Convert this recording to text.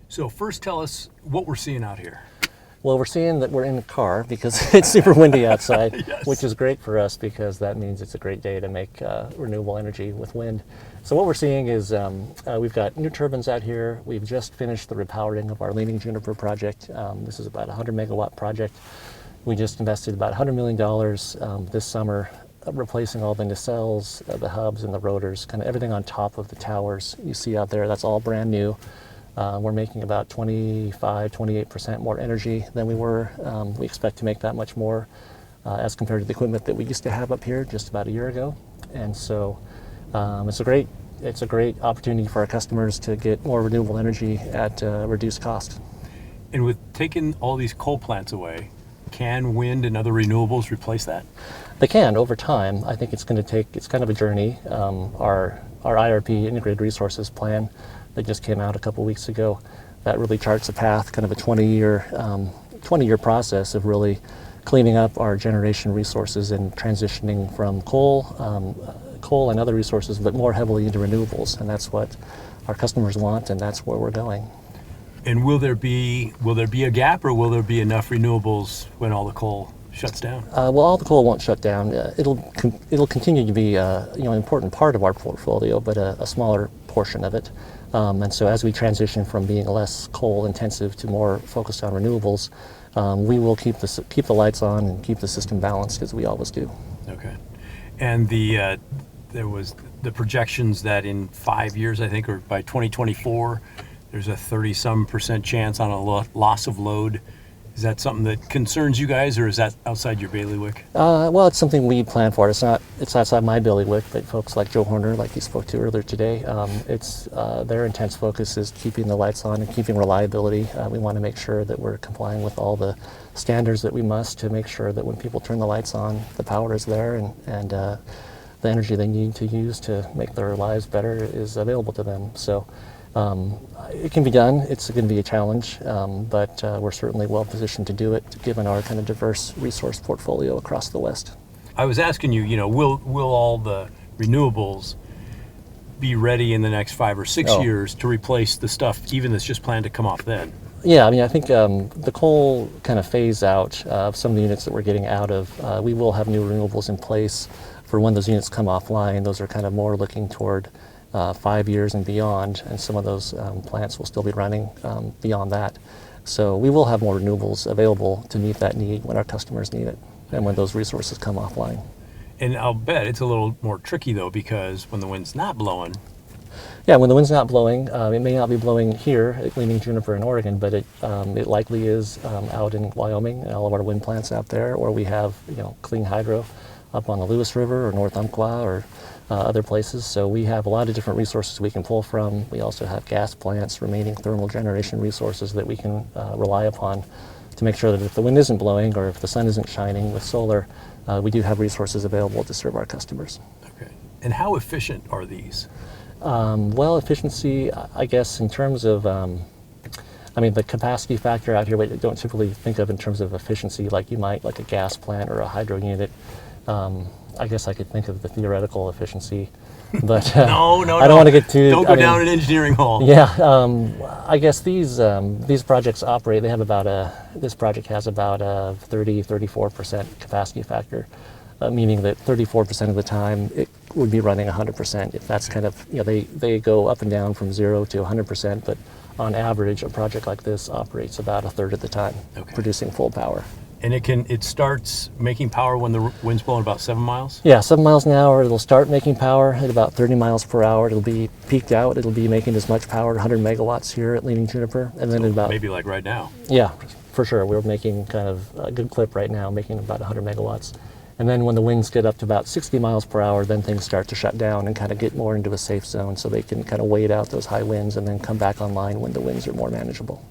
So first tell us what we're seeing out here. Well, we're seeing that we're in a car because it's super windy outside, Yes. which is great for us because that means it's a great day to make renewable energy with wind. So what we're seeing is we've got new turbines out here. We've just finished the repowering of our Leaning Juniper project. This is about a 100 megawatt project. We just invested about $100 million this summer, replacing all the nacelles, the hubs, and the rotors, kind of everything on top of the towers you see out there. That's all brand new. We're making about 28% more energy than we were. We expect to make that much more as compared to the equipment that we used to have up here just about a year ago. And so it's a great opportunity for our customers to get more renewable energy at reduced cost. And with taking all these coal plants away, can wind and other renewables replace that? They can over time. I think it's going to take, it's kind of a journey. Our IRP, Integrated Resources Plan, that just came out a couple weeks ago, that really charts a path, kind of a 20-year process of really cleaning up our generation resources and transitioning from coal and other resources, but more heavily into renewables. And that's what our customers want, and that's where we're going. And will there be a gap, or will there be enough renewables when all the coal shuts down? Well, all the coal won't shut down. It'll continue to be an important part of our portfolio, but a smaller portion of it. And so as we transition from being less coal intensive to more focused on renewables, we will keep the lights on and keep the system balanced as we always do. Okay. And there was the projections that in 5 years, I think, or by 2024, there's a 30-some% chance on a loss of load. Is that something that concerns you guys, or is that outside your bailiwick? Well, it's something we plan for. It's outside my bailiwick, but folks like Joe Horner, like you spoke to earlier today, their intense focus is keeping the lights on and keeping reliability. We want to make sure that we're complying with all the standards that we must to make sure that when people turn the lights on, the power is there and the energy they need to use to make their lives better is available to them. So it can be done. It's going to be a challenge, but we're certainly well positioned to do it, given our kind of diverse resource portfolio across the West. I was asking you, will all the renewables be ready in the next 5 or 6 years to replace the stuff, even that's just planned to come off then? Yeah, I mean, I think the coal kind of phase out of some of the units that we're getting out of, we will have new renewables in place for when those units come offline. Those are kind of more looking toward 5 years and beyond, and some of those plants will still be running beyond that. So we will have more renewables available to meet that need when our customers need it and when those resources come offline. And I'll bet it's a little more tricky though, because when the wind's not blowing. Yeah, when the wind's not blowing, it may not be blowing here at Leaning Juniper in Oregon, but it likely is out in Wyoming and all of our wind plants out there, or we have clean hydro up on the Lewis River or North Umpqua or other places. So we have a lot of different resources we can pull from. We also have gas plants, remaining thermal generation resources that we can rely upon to make sure that if the wind isn't blowing or if the sun isn't shining with solar, we do have resources available to serve our customers. Okay. And how efficient are these? Well, efficiency, I guess, in terms of, the capacity factor out here, we don't typically think of in terms of efficiency like you might like a gas plant or a hydro unit. I guess I could think of the theoretical efficiency, but no, I don't want to get too. Don't go down an engineering hole. Yeah, I guess these projects operate. They have this project has about a 34% capacity factor, meaning that 34% of the time it would be running 100%. If that's kind of they go up and down from 0 to 100%, but on average, a project like this operates about a third of the time, producing full power. And it starts making power when the wind's blowing about 7 miles? Yeah, 7 miles an hour. It'll start making power at about 30 miles per hour. It'll be peaked out. It'll be making as much power, 100 megawatts here at Leaning Juniper. And then maybe like right now. Yeah, for sure. We're making kind of a good clip right now, making about 100 megawatts. And then when the winds get up to about 60 miles per hour, then things start to shut down and kind of get more into a safe zone so they can kind of wait out those high winds and then come back online when the winds are more manageable.